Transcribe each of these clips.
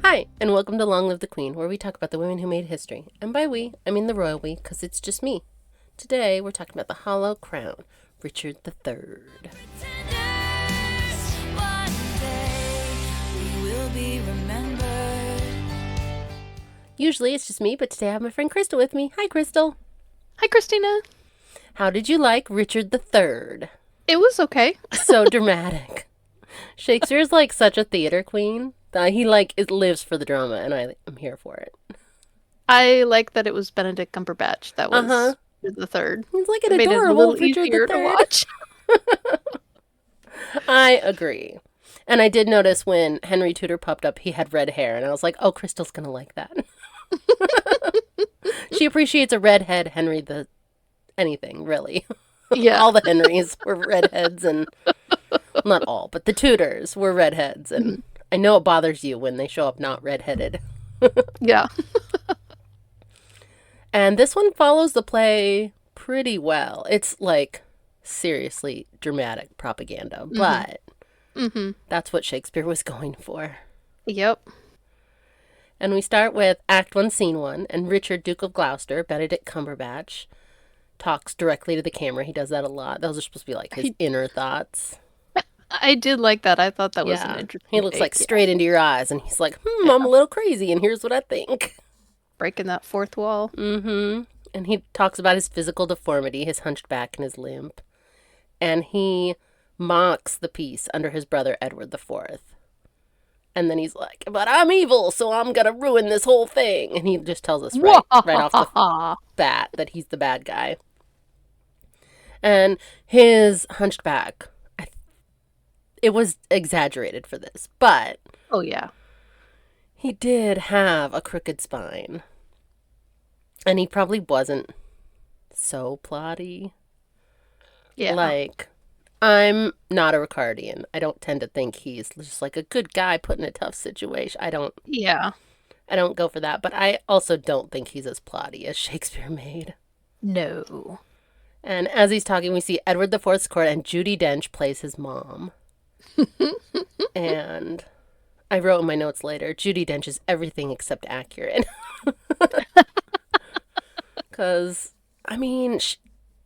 Hi, and welcome to Long Live the Queen, where we talk about the women who made history. And by we, I mean the royal we, because it's just me. Today, we're talking about the Hollow Crown, Richard III. Usually it's just me, but today I have my friend Cristel with me. Hi, Cristel. Hi, Christina. How did you like Richard III? It was okay. So dramatic. Shakespeare's like such a theater queen. He lives for the drama, and I am here for it. I like that it was Benedict Cumberbatch that Uh-huh. was the third. He's like an It made it a adorable little Richard easier to III. watch. I agree. And I did notice when Henry Tudor popped up, he had red hair. And I was like, oh, Crystal's going to like that. She appreciates a redhead Henry the anything, really. Yeah. All the Henrys were redheads and, well, not all, but the Tudors were redheads. And I know it bothers you when they show up not redheaded. Yeah. And this one follows the play pretty well. It's like seriously dramatic propaganda, but that's what Shakespeare was going for. Yep. And we start with Act 1, Scene 1, and Richard, Duke of Gloucester, Benedict Cumberbatch, talks directly to the camera. He does that a lot. Those are supposed to be like his inner thoughts. I did like that. I thought that was an Yeah. interesting He looks take. like straight into your eyes, and he's like, I'm a little crazy, and here's what I think. Breaking that fourth wall. And he talks about his physical deformity, his hunched back and his limp. And he mocks the piece under his brother Edward IV. And then he's like, but I'm evil, so I'm going to ruin this whole thing. And he just tells us right off the bat that he's the bad guy. And his hunched back, it was exaggerated for this, but Oh, yeah. he did have a crooked spine. And he probably wasn't so plotty. Yeah. Like, I'm not a Ricardian. I don't tend to think he's just like a good guy put in a tough situation. Yeah. I don't go for that, but I also don't think he's as plotty as Shakespeare made. No. And as he's talking, we see Edward IV's court, and Judi Dench plays his mom. And I wrote in my notes later, Judi Dench is everything except accurate. Because, I mean,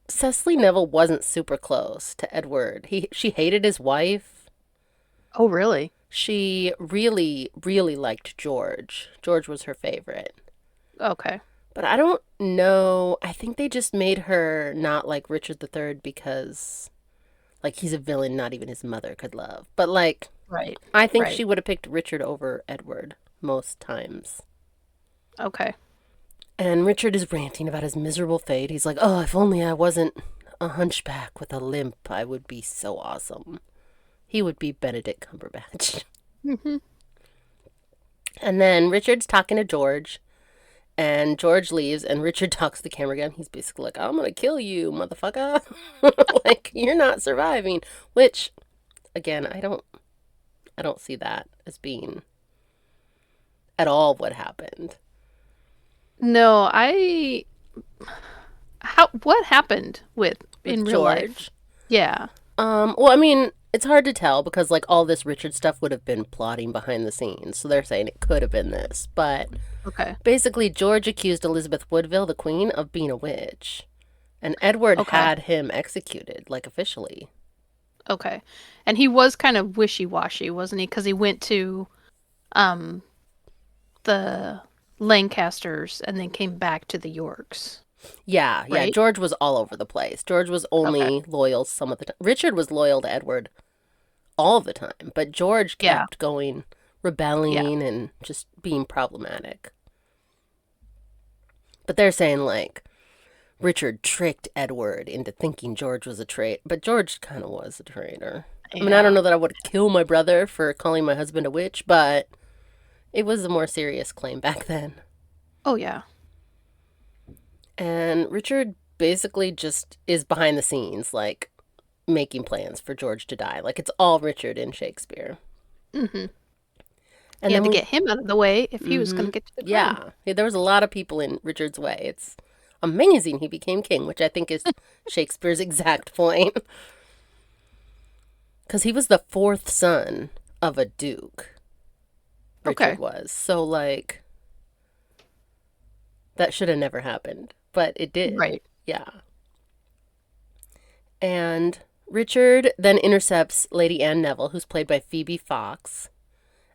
Cecily Neville wasn't super close to Edward. She hated his wife. Oh, really? She really, really liked George. George was her favorite. Okay. But I don't know. I think they just made her not like Richard III because, like, he's a villain not even his mother could love. But, like, Right. I think Right. she would have picked Richard over Edward most times. Okay. And Richard is ranting about his miserable fate. He's like, oh, if only I wasn't a hunchback with a limp, I would be so awesome. He would be Benedict Cumberbatch. And then Richard's talking to George, and George leaves, and Richard talks to the camera again. He's basically like, I'm going to kill you, motherfucker. Like, you're not surviving. Which, again, I don't see that as being at all what happened. No, what happened in real George. life? Yeah. Well, I mean, it's hard to tell because, like, all this Richard stuff would have been plotting behind the scenes. So they're saying it could have been this. But Okay. basically, George accused Elizabeth Woodville, the queen, of being a witch. And Edward Okay. had him executed, like, officially. Okay. And he was kind of wishy-washy, wasn't he? Because he went to the Lancasters and then came back to the Yorks. Yeah. Right? George was all over the place. George was only loyal some of the time. Richard was loyal to Edward all the time. But George kept going, rebelling and just being problematic. But they're saying, like, Richard tricked Edward into thinking George was a traitor. But George kind of was a traitor. I mean, I don't know that I would kill my brother for calling my husband a witch, but it was a more serious claim back then. Oh, yeah. And Richard basically just is behind the scenes, like, making plans for George to die. Like, it's all Richard in Shakespeare. Mm-hmm. And he had then to get him out of the way if he was going to get to the crown. Yeah, there was a lot of people in Richard's way. It's amazing he became king, which I think is Shakespeare's exact point. Because he was the fourth son of a duke. Richard Okay. was. So, like, that should have never happened. But it did. Right. Yeah. And Richard then intercepts Lady Anne Neville, who's played by Phoebe Fox.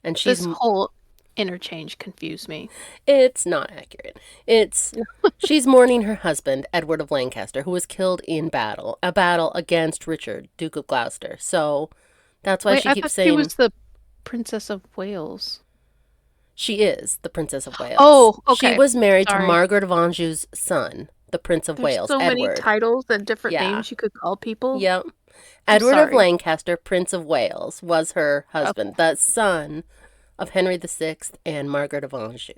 And This whole interchange confused me. it's not accurate. She's mourning her husband, Edward of Lancaster, who was killed in battle, a battle against Richard, Duke of Gloucester. So that's why Wait, she I keeps thought she saying was the Princess of Wales. she is the Princess of Wales. Oh, She okay. was married to Sorry. Margaret of Anjou's son, the Prince of There's Wales, so many Edward. titles and different Yeah. names you could call people. Yep. I'm Edward of sorry. Lancaster, Prince of Wales, was her husband, Okay. the son of Henry VI and Margaret of Anjou.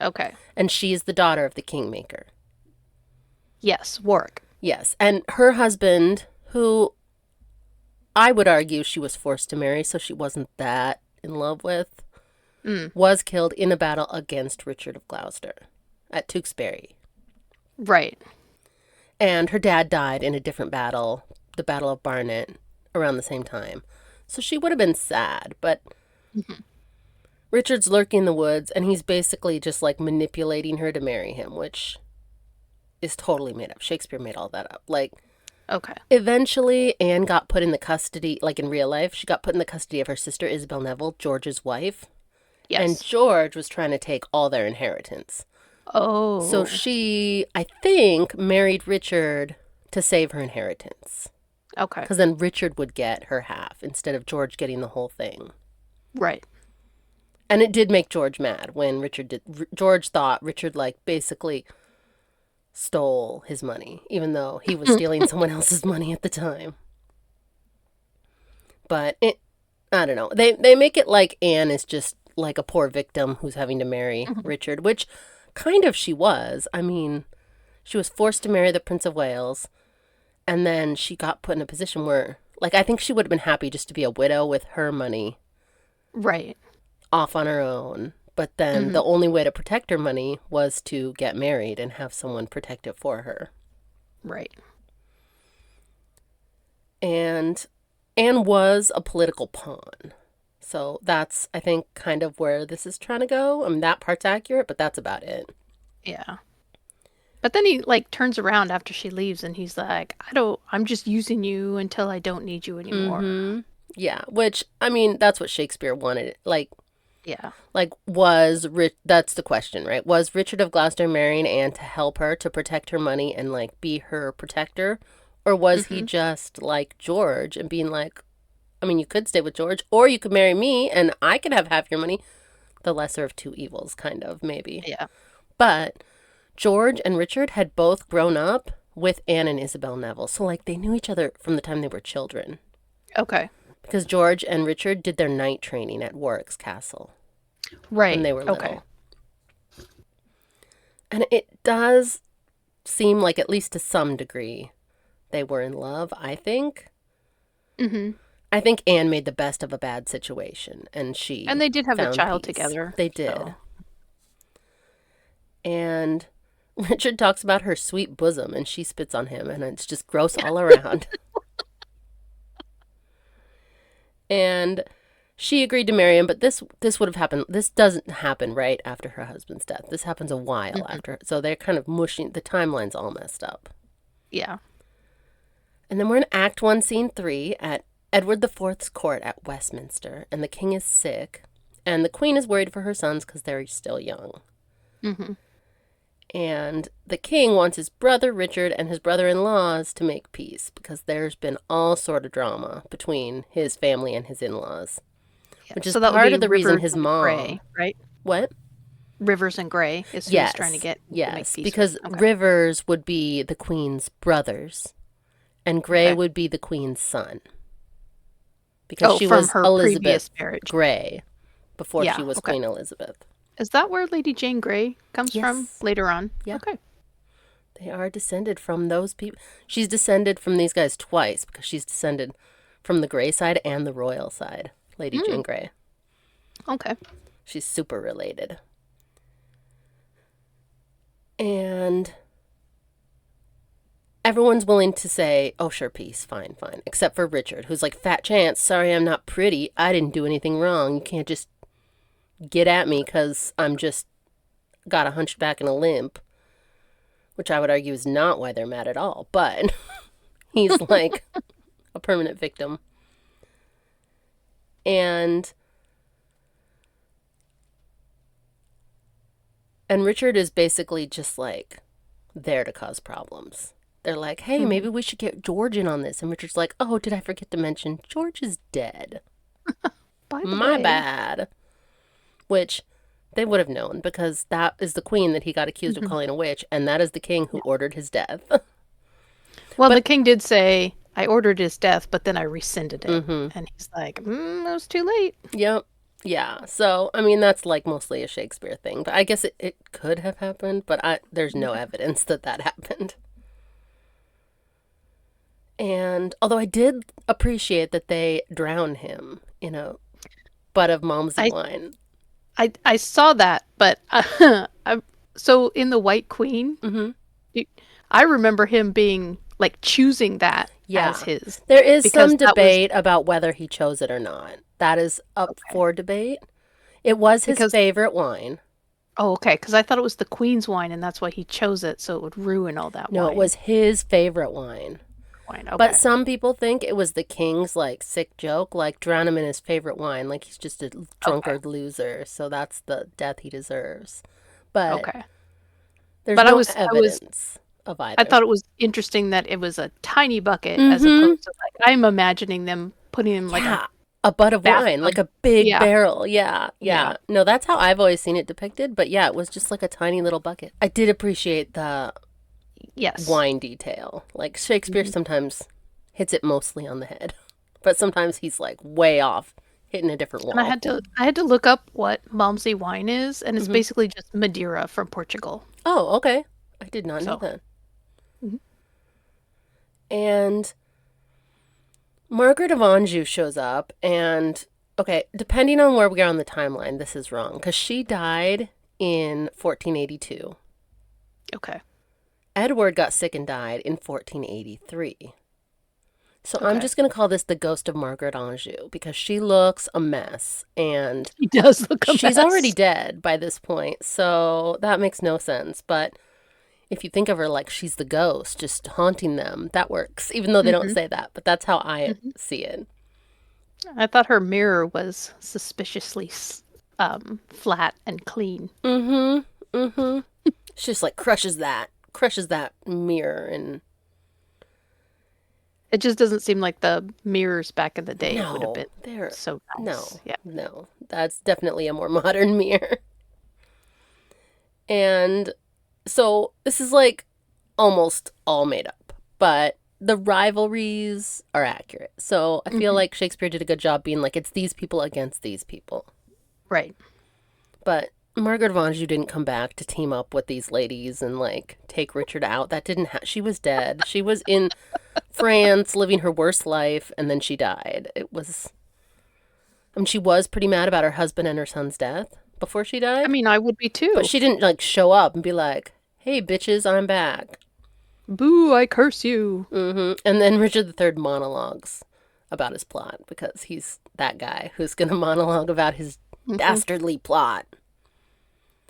Okay. And she's the daughter of the Kingmaker. Yes, Warwick. Yes. And her husband, who I would argue she was forced to marry, so she wasn't that in love with, Mm, was killed in a battle against Richard of Gloucester at Tewkesbury. right. And her dad died in a different battle, the Battle of Barnet, around the same time. So she would have been sad, but Mhm. Richard's lurking in the woods, and he's basically just like manipulating her to marry him, which is totally made up. Shakespeare made all that up. Like, Okay. eventually, Anne got put in the custody, like in real life, she got put in the custody of her sister Isabel Neville, George's wife. And Yes. George was trying to take all their inheritance. So Oh, she, I think, married Richard to save her inheritance. okay. Because then Richard would get her half instead of George getting the whole thing. Right. And it did make George mad when Richard did. George thought Richard, like, basically stole his money, even though he was stealing someone else's money at the time. But I don't know. They make it like Anne is just like a poor victim who's having to marry Mhm. Richard, which kind of she was. I mean, she was forced to marry the Prince of Wales, and then she got put in a position where, like, I think she would have been happy just to be a widow with her money Right. off on her own. But then Hmm. the only way to protect her money was to get married and have someone protect it for her. Right. And Anne was a political pawn. So that's, I think, kind of where this is trying to go. I mean, that part's accurate, but that's about it. Yeah. But then he like turns around after she leaves and he's like, I'm just using you until I don't need you anymore. Mm-hmm. Yeah, which, I mean, that's what Shakespeare wanted. Yeah. That's the question, right? Was Richard of Gloucester marrying Anne to help her, to protect her money and, like, be her protector? Or was he Hmm. just like George and being like, I mean, you could stay with George, or you could marry me and I could have half your money. The lesser of two evils, kind of, maybe. Yeah. But George and Richard had both grown up with Anne and Isabel Neville. So, like, they knew each other from the time they were children. Okay. Because George and Richard did their knight training at Warwick's castle when Right. they were Okay. little. And it does seem like, at least to some degree, they were in love, I think. Hmm. I think Anne made the best of a bad situation, and she And they did have a found child peace. together. They did. So. And Richard talks about her sweet bosom, and she spits on him, and it's just gross all around. And she agreed to marry him, but this would have happened. This doesn't happen right after her husband's death. This happens a while Mhm. after. So they're kind of mushing, the timeline's all messed up. Yeah. And then we're in Act 1, Scene 3 at Edward the Fourth's court at Westminster, and the king is sick, and the queen is worried for her sons because they're still young. Hmm. And the king wants his brother Richard and his brother-in-laws to make peace because there's been all sort of drama between his family and his in-laws, Yeah. which is So that would part be of the reason Rivers his and mom. Gray, right? What? Rivers and Gray is who he's trying to get to make Yes, peace because with. Okay. Rivers would be the queen's brothers, and Gray Okay. would be the queen's son. Because Oh, she from was her Elizabeth previous marriage. Gray before she Yeah. was Okay. Queen Elizabeth. Is that where Lady Jane Grey comes from Yes. later on? Yeah. Okay. They are descended from those people. She's descended from these guys twice because she's descended from the Grey side and the royal side, Lady Mm. Jane Grey. Okay. She's super related. And everyone's willing to say, oh, sure, peace, fine, fine. Except for Richard, who's like, fat chance, sorry I'm not pretty. I didn't do anything wrong. You can't just get at me because I'm just got a hunchback and a limp, which I would argue is not why they're mad at all. But he's like a permanent victim. And Richard is basically just like there to cause problems. They're like, hey, Mm-hmm. maybe we should get George in on this. And Richard's like, oh, did I forget to mention George is dead? By the My way. bad. Which they would have known because that is the queen that he got accused of Mm-hmm. calling a witch, and that is the king who Yeah. ordered his death. Well, the But, king did say, I ordered his death, but then I rescinded it. mm-hmm. And he's like, it was too late. Yep. Yeah. So, I mean, that's like mostly a Shakespeare thing, but I guess it could have happened, but there's no evidence that that happened. And although I did appreciate that they drowned him in a butt of Malmsey I wine. I saw that, but so in the White Queen, Mm-hmm. you- I remember him being like choosing that as Yeah. his There is because some that was debate about whether he chose it or not. That is up okay. for debate. It was his Because favorite wine. okay, because I thought it was the Queen's wine, and that's why he chose it, so it would ruin all that No, it wine. was his favorite wine. Wine, But okay, some people think it was the king's like sick joke, like drown him in his favorite wine, like he's just a okay, drunkard loser, so that's the death he deserves. But okay. there's But I no was I was evidence of I either. thought it was interesting that it was a tiny bucket as Mm-hmm. opposed to like I'm imagining them putting him like a Yeah. A butt of wine, like bathtub. a big Yeah, barrel. Yeah, yeah. yeah. No, that's how I've always seen it depicted. But yeah, it was just like a tiny little bucket. I did appreciate the Yes. wine detail. Like Shakespeare Mhm. sometimes hits it mostly on the head, but sometimes he's like way off, hitting a different And wall. I had to look up what Malmsey wine is, and it's Hmm. basically just Madeira from Portugal. Oh, okay. I did not know So, that. mhm. And Margaret of Anjou shows up, and okay, depending on where we are on the timeline, this is wrong because she died in 1482. Okay. Edward got sick and died in 1483. So I'm Okay. just going to call this the ghost of Margaret Anjou because she looks a mess and He does look a she's already mess. dead by this point. So that makes no sense. But if you think of her like she's the ghost just haunting them, that works, even though they don't Hmm. say that. But that's how I Hmm. see it. I thought her mirror was suspiciously flat and clean. Mm hmm. Mm hmm. She just like crushes that mirror. And It just doesn't seem like the mirrors back in the day would have no, been there, so nice. no, Yeah. no. That's definitely a more modern mirror. And so this is like almost all made up, but the rivalries are accurate. So I feel Hmm. like Shakespeare did a good job being like, it's these people against these people. Right. But Margaret of Anjou didn't come back to team up with these ladies and like take Richard out. That didn't she was dead. She was in France living her worst life and then she died. I mean, she was pretty mad about her husband and her son's death before she I died, mean, I would be but too. she didn't like show up and be like, hey, bitches, I'm back. Boo, I curse you. And then Richard III monologues about his plot because he's that guy who's going to monologue about his Hmm. dastardly plot.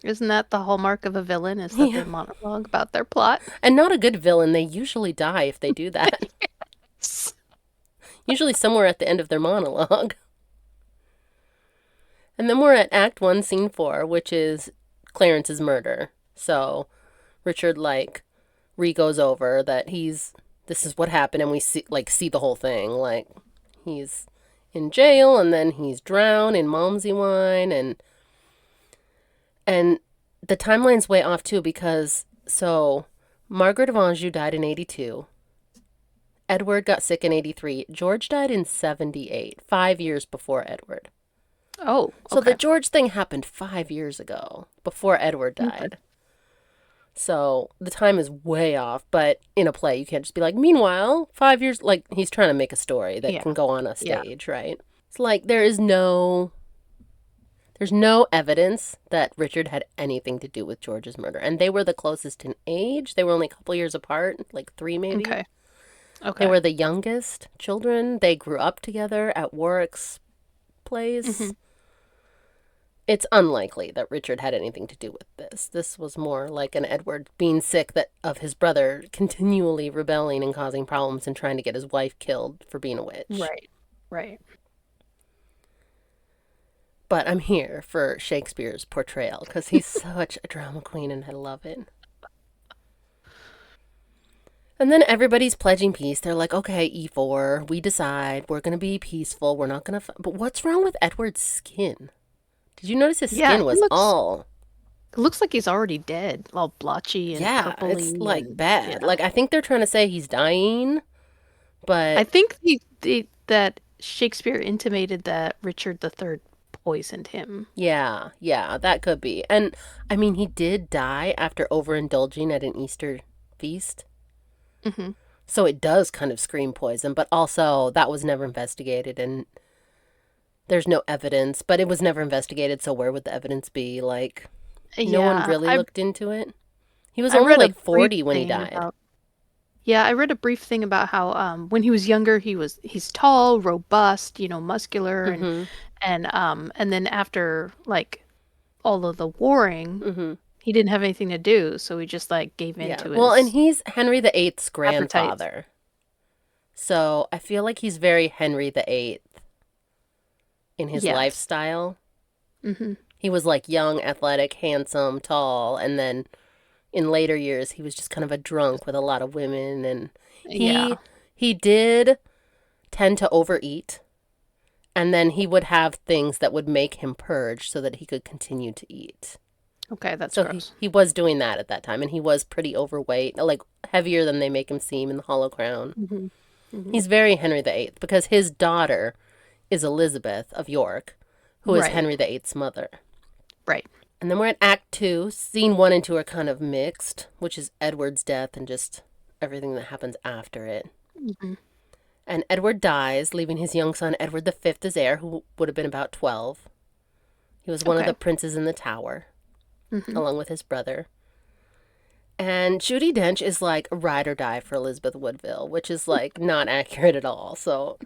Isn't that the hallmark of a villain? Is that Yeah. they monologue about their plot? And not a good villain. They usually die if they do that. Usually somewhere at the end of their monologue. And then we're at Act 1, Scene 4, which is Clarence's murder. So Richard, like, re-goes over that this is what happened, and we see the whole thing. Like, he's in jail, and then he's drowned in Malmsey wine, and the timeline's way off, too, because, so, Margaret of Anjou died in 82. Edward got sick in 83. George died in 78, 5 years before Edward. Oh, So the okay. George thing happened 5 years ago, before Edward Okay. died. So the time is way off, but in a play, you can't just be like, meanwhile, 5 years, like, he's trying to make a story that Yeah. can go on a Yeah. stage, right? It's like there's no evidence that Richard had anything to do with George's murder. And they were the closest in age. They were only a couple years apart, like 3 maybe. Okay. They Okay. were the youngest children. They grew up together at Warwick's place. Hmm. It's unlikely that Richard had anything to do with this. This was more like an Edward being sick that of his brother continually rebelling and causing problems and trying to get his wife killed for being a witch. Right. Right. But I'm here for Shakespeare's portrayal because he's such a drama queen and I love it. And then everybody's pledging peace. They're like, okay, E4, we decide we're going to be peaceful. We're not going to. But what's wrong with Edward's skin? Did you notice his Yeah, skin was all. it looks like he's already dead, all blotchy and Yeah, it's purpley like and bad. yeah. Like, I think they're trying to say he's dying, I but think that Shakespeare intimated that Richard III poisoned him. yeah, yeah, that could be. And I mean, he did die after overindulging at an Easter feast. Hmm. So it does kind of scream poison, but also that was never investigated and there's no evidence, but it was never investigated, so where would the evidence be? Like, no one Yeah, really looked into it. He was I only read a like brief 40 when he thing died. about yeah, I read a brief thing about how when he was younger he's tall, robust, muscular Mm-hmm. and then after like all of the warring, Mm-hmm. he didn't have anything to do, so he just like gave in Yeah. to Well, and his he's Henry the Eighth's appetites. grandfather. So I feel like he's very Henry the Eighth in his Yes. lifestyle. Hmm. He was like young, athletic, handsome, tall, and then in later years he was just kind of a drunk with a lot of women and Yeah. he did tend to overeat and then he would have things that would make him purge so that he could continue to eat. Okay, that's So he, gross. he was doing that at that time and he was pretty overweight, like heavier than they make him seem in the Hollow Crown. Hmm. Hmm. He's very Henry VIII because his daughter is Elizabeth of York, who is Right. Henry VIII's mother. Right. And then we're at Act 2. Scene 1 and 2 are kind of mixed, which is Edward's death and just everything that happens after it. Hmm. And Edward dies, leaving his young son Edward V as heir, who would have been about 12. He was one of the Okay. princes in the tower, Hmm. along with his brother. And Judi Dench is like a ride or die for Elizabeth Woodville, which is like not accurate at all. So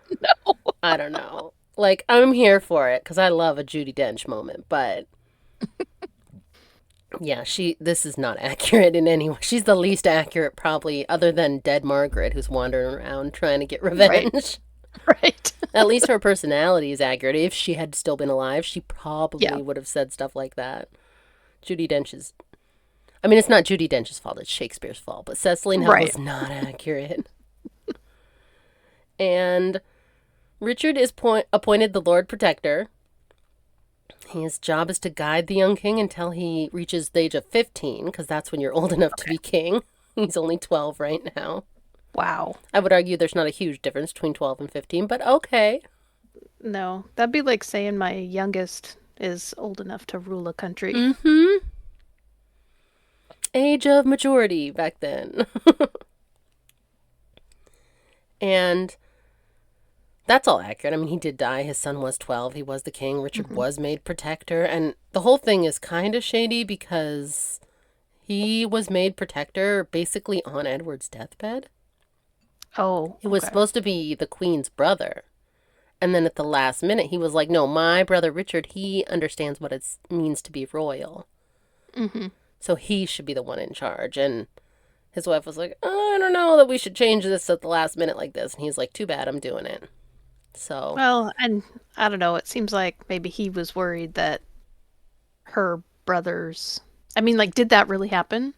I don't know. Like, I'm here for it because I love a Judi Dench moment, but yeah, this is not accurate in any way. She's the least accurate, probably, other than Dead Margaret, who's wandering around trying to get Right. revenge. Right. At least her personality is accurate. If she had still been alive, she Yeah. probably would have said stuff like that. Judi Dench is. I mean, it's not Judi Dench's fault, it's Shakespeare's fault, but Cecily Neville Right. is not accurate. And Richard is appointed the Lord Protector. His job is to guide the young king until he reaches the age of 15, because that's when you're old enough to Okay. be king. He's only 12 right now. Wow. I would argue there's not a huge difference between 12 and 15, but okay. No, that'd be like saying my youngest is old enough to rule a country. Mm-hmm. Age of maturity back then. And that's all accurate. I mean, he did die. His son was 12. He was the king. Richard Hmm. was made protector. And the whole thing is kind of shady because he was made protector basically on Edward's deathbed. Oh, It was okay. supposed to be the queen's brother. And then at the last minute, he was like, no, my brother Richard, he understands what it means to be royal. Hmm. So he should be the one in charge. And his wife was like, oh, I don't know that we should change this at the last minute like this. And he's like, too bad, I'm doing it. So, Well, and I don't know. It seems like maybe he was worried that her brothers. I mean, like, did that really happen?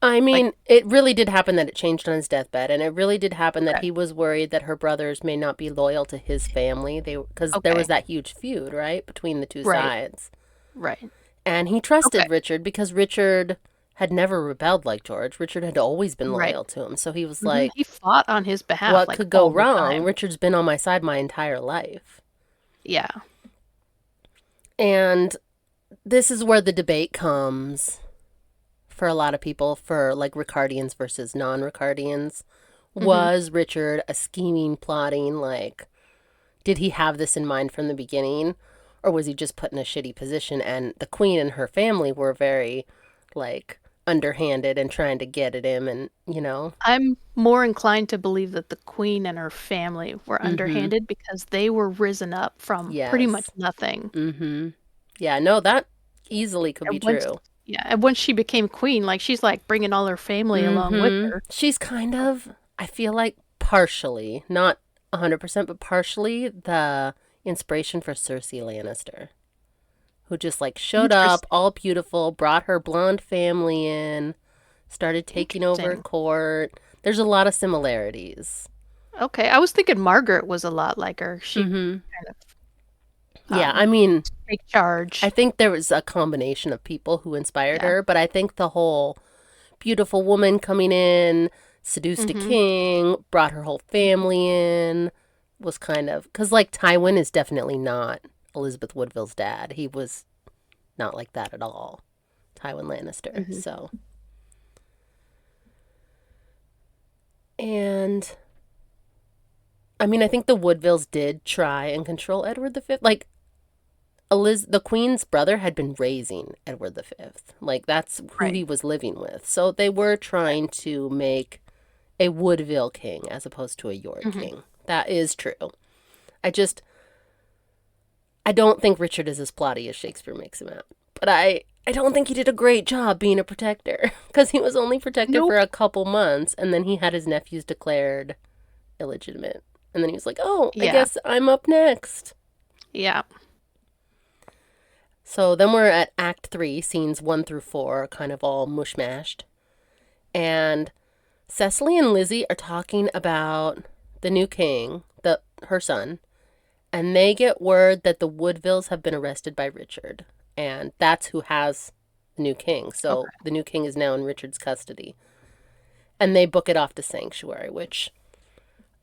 I Like, mean, it really did happen that it changed on his deathbed. And it really did happen that okay, he was worried that her brothers may not be loyal to his family. Because there was okay, that huge feud, right, between the two right, sides. right, And he okay, trusted Richard because Richard had never rebelled like George. Richard had always been right. loyal to him. So he was Hmm. like, He fought on his behalf what like could go all the wrong? time. Richard's been on my side my entire life. Yeah. And this is where the debate comes for a lot of people for like Ricardians versus non Ricardians. Hmm. Was Richard a scheming, plotting, like, did he have this in mind from the beginning? Or was he just put in a shitty position? And the queen and her family were very, like, underhanded and trying to get at him and, I'm more inclined to believe that the queen and her family were Mm-hmm. underhanded because they were risen up from pretty much Yes. nothing. Mm-hmm. Yeah, no, that easily could be And once, true. yeah, and once she became queen, like she's like bringing all her family along with her. She's kind of, I feel like partially, not 100%, but partially the inspiration for Cersei Lannister, who just like showed up Interesting. all beautiful, brought her blonde family in, started taking over Interesting. court. There's a lot of similarities. Okay, I was thinking Margaret was a lot like her. She Hmm. kind of Yeah, I mean, take I charge. think there was a combination of people who inspired Yeah. her, but I think the whole beautiful woman coming in, seduced a Mm-hmm. king, brought her whole family in, was kind of because like Tywin is definitely not Elizabeth Woodville's dad. He was not like that at all. Tywin Lannister. Mm-hmm. So, and I mean, I think the Woodvilles did try and control Edward the Fifth. Like the Queen's brother had been raising Edward the Fifth. Like that's who Right. he was living with. So they were trying to make a Woodville king as opposed to a York Mm-hmm. king. That is true. I just I don't think Richard is as plotty as Shakespeare makes him out. But I don't think he did a great job being a protector because he was only protector for Nope. a couple months and then he had his nephews declared illegitimate. And then he was like, "Oh, I Yeah. guess I'm up next." Yeah. So then we're at Act 3, scenes 1 through 4, kind of all mushmashed. And Cecily and Lizzie are talking about the new king, her son, and they get word that the Woodvilles have been arrested by Richard, and that's who has the new king. So Okay. the new king is now in Richard's custody, and they book it off to Sanctuary. Which,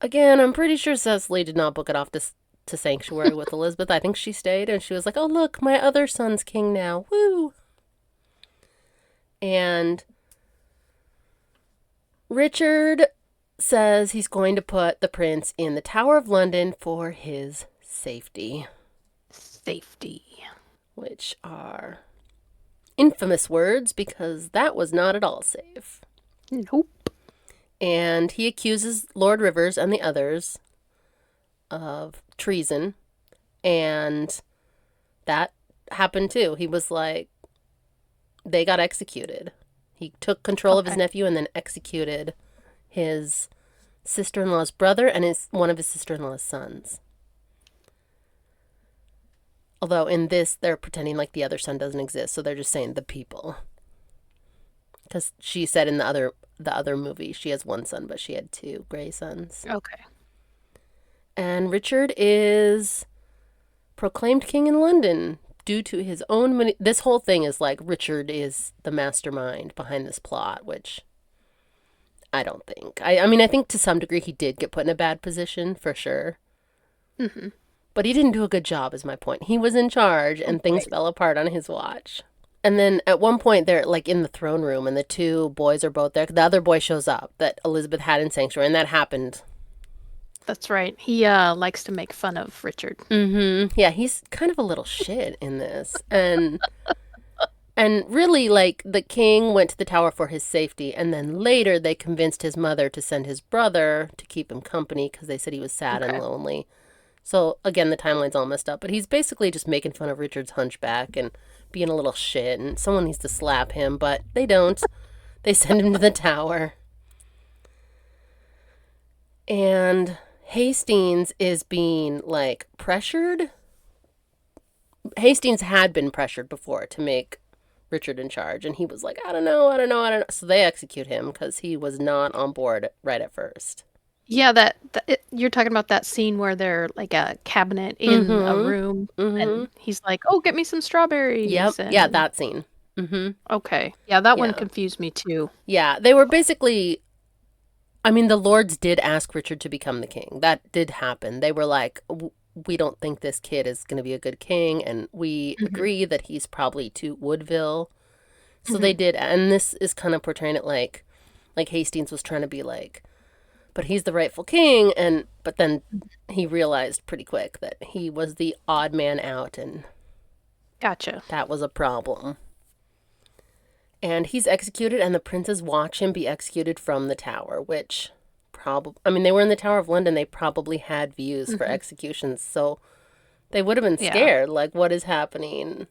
again, I'm pretty sure Cecily did not book it off to Sanctuary with Elizabeth. I think she stayed, and she was like, "Oh look, my other son's king now, woo!" And Richard says he's going to put the prince in the Tower of London for his safety, Safety. which are infamous words because that was not at all safe. Nope. And he accuses Lord Rivers and the others of treason, and that happened too. He was like, they got executed. He took control of his Okay. nephew and then executed his sister-in-law's brother and one of his sister-in-law's sons. Although in this, they're pretending like the other son doesn't exist, so they're just saying the people. Because she said in the other movie she has one son, but she had two gray sons. Okay. And Richard is proclaimed king in London due to his own. This whole thing is like Richard is the mastermind behind this plot, which I don't think. I mean, I think to some degree he did get put in a bad position for sure. Mm-hmm. But he didn't do a good job, is my point. He was in charge and things Right. fell apart on his watch. And then at one point they're like in the throne room and the two boys are both there. The other boy shows up that Elizabeth had in Sanctuary, and that happened. That's right. He likes to make fun of Richard. Yeah, he's kind of a little shit in this. And really, like, the king went to the tower for his safety, and then later they convinced his mother to send his brother to keep him company because they said he was sad and Okay. lonely. So, again, the timeline's all messed up, but he's basically just making fun of Richard's hunchback and being a little shit, and someone needs to slap him, but they don't. They send him to the tower. And Hastings is being, like, pressured. Hastings had been pressured before to make Richard in charge, and he was like, I don't know, I don't know, I don't know. So they execute him because he was not on board right at first. Yeah, you're talking about that scene where they're like a cabinet in a Mm room, hmm. Mm hmm. and he's like, "Oh, get me some Yep. strawberries." Yeah, And that scene. Mm hmm. okay, yeah, that one Yeah. confused me too. Yeah. They were basically, I mean, the lords did ask Richard to become the king. That did happen. They were like, we don't think this kid is going to be a good king, and we Hmm. agree that he's probably too Woodville. So Hmm. they did, and this is kind of portraying it like Hastings was trying to be like, but he's the rightful king, and but then he realized pretty quick that he was the odd man out, and Gotcha. that was a problem. And he's executed, and the princes watch him be executed from the tower, which probably, I mean, they were in the Tower of London, they probably had views for Hmm. executions, so they would have been Yeah. scared, like, what is happening?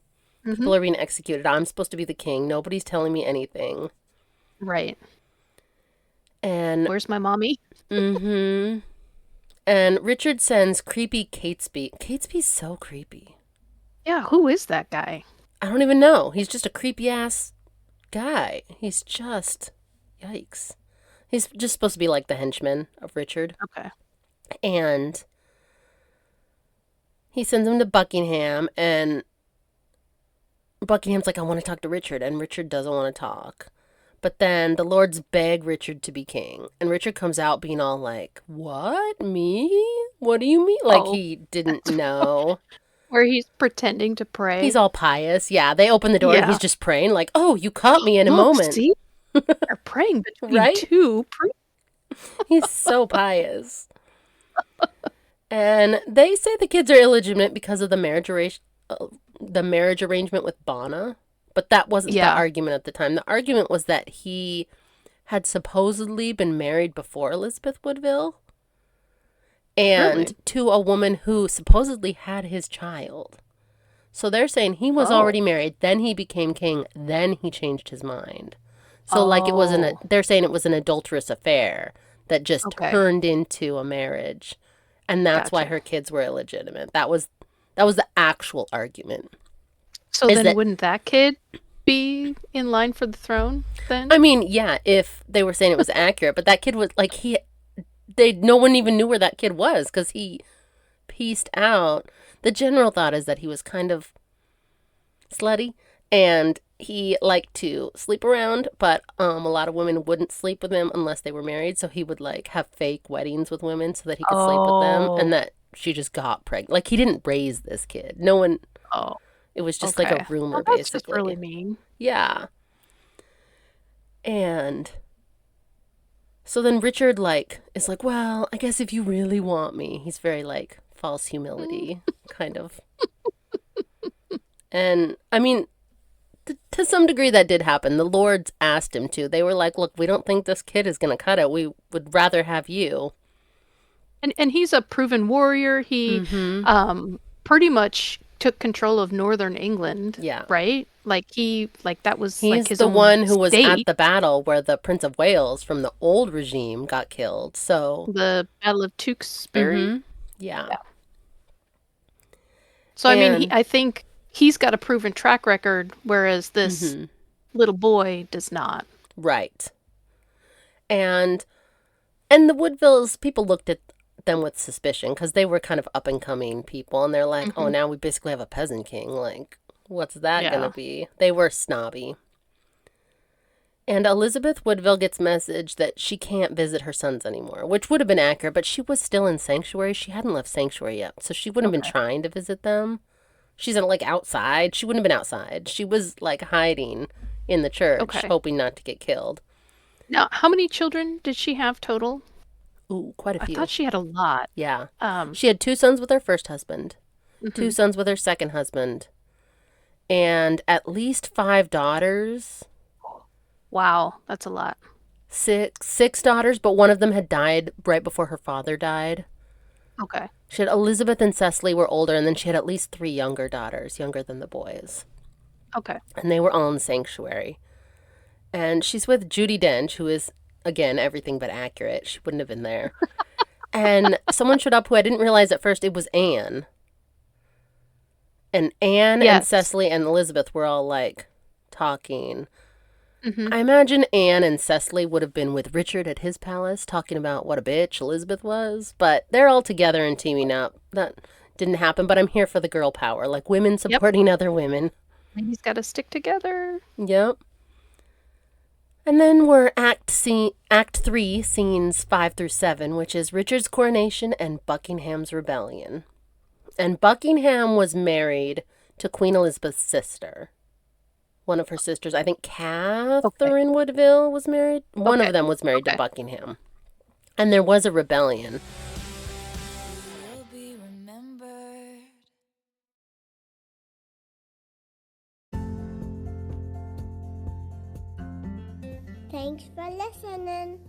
People Mm-hmm. are being executed. I'm supposed to be the king. Nobody's telling me anything. Right. And Where's my mommy? mm-hmm. And Richard sends creepy Catesby. Catesby's so creepy. Yeah, who is that guy? I don't even know. He's just a creepy ass guy. He's just yikes. He's just supposed to be like the henchman of Richard. Okay. And he sends him to Buckingham, and Buckingham's like, I want to talk to Richard, and Richard doesn't want to talk. But then the lords beg Richard to be king, and Richard comes out being all like, what? Me? What do you mean? Like Oh, he didn't know. where he's pretending to He's pray. all pious. Yeah, they open the door and Yeah. he's just praying, like, oh, you caught me in a Look, moment. see? They're praying between Right? two priests. He's so pious. And they say the kids are illegitimate because of the marriage arrangement with Bonna, but that wasn't the Yeah. argument at the time. The argument was that he had supposedly been married before Elizabeth Woodville and Really? to a woman who supposedly had his child. So they're saying he was Oh. already married, then he became king, then he changed his mind. So like Oh. they're saying it was an adulterous affair that just Okay. turned into a marriage. And that's why Gotcha. her kids were illegitimate. That was the actual argument. So Is then that wouldn't that kid be in line for the throne then? I mean, yeah, if they were saying it was accurate, but that kid was like no one even knew where that kid was because he pieced out. The general thought is that he was kind of slutty and he liked to sleep around, but a lot of women wouldn't sleep with him unless they were married, so he would like have fake weddings with women so that he could sleep with them, and Oh. that she just got pregnant. Like he didn't raise this kid. No one. Oh. It was just like a Okay. rumor, Well, that's just basically. really mean. Yeah. And so then Richard like is like, well, I guess if you really want me, he's very like false Mm. humility kind of. And I mean, to some degree that did happen. The lords asked him to. They were like, look, we don't think this kid is going to cut it. We would rather have you. And he's a proven warrior. He Mm-hmm. pretty much took control of northern England, Yeah. right? Like that was like He's his the own one who was at state. the battle where the Prince of Wales from the old regime got killed. So, The Battle of Tewkesbury. mm-hmm. Yeah. Yeah. So I mean, And, I think he's got a proven track record, whereas this mm-hmm. little boy does not. Right. And the Woodvilles, people looked at them with suspicion because they were kind of up and coming people, and they're like, oh, Hmm. now we basically have a peasant king. Like, what's that gonna Yeah. be? They were snobby. And Elizabeth Woodville gets message that she can't visit her sons anymore, which would have been accurate, but she was still in sanctuary. She hadn't left sanctuary yet, so she wouldn't have been Okay. trying to visit them. She's in, like outside. She wouldn't have been outside. She was like hiding in the church, Okay. hoping not to get killed. Now, how many children did she have total? Ooh, quite a I thought few. she had a lot. Yeah. Um. She had 2 sons with her first husband, two Mhm. sons with her second husband, and at least 5 daughters. Wow, that's a lot. Six daughters, but one of them had died right before her father died. Okay. She had Elizabeth and Cecily were older, and then she had at least 3 younger daughters, younger than the boys. Okay. And they were all in sanctuary. And she's with Judi Dench, who is, again, everything but accurate. She wouldn't have been there. And someone showed up who I didn't realize at first it was Anne. And Anne and Yes. Cecily and Elizabeth were all like talking. Hmm. I imagine Anne and Cecily would have been with Richard at his palace talking about what a bitch Elizabeth was, but they're all together and teaming up. That didn't happen, but I'm here for the girl power, like women Yep. supporting other women. He's got to stick together. Yep. And then we're Act 3, scenes 5 through 7, which is Richard's coronation and Buckingham's rebellion. And Buckingham was married to Queen Elizabeth's sister. One of her sisters, I think Okay. Catherine Woodville was married. One Okay. of them was married to Okay. Buckingham. And there was a rebellion. Will be remembered. Thanks for listening.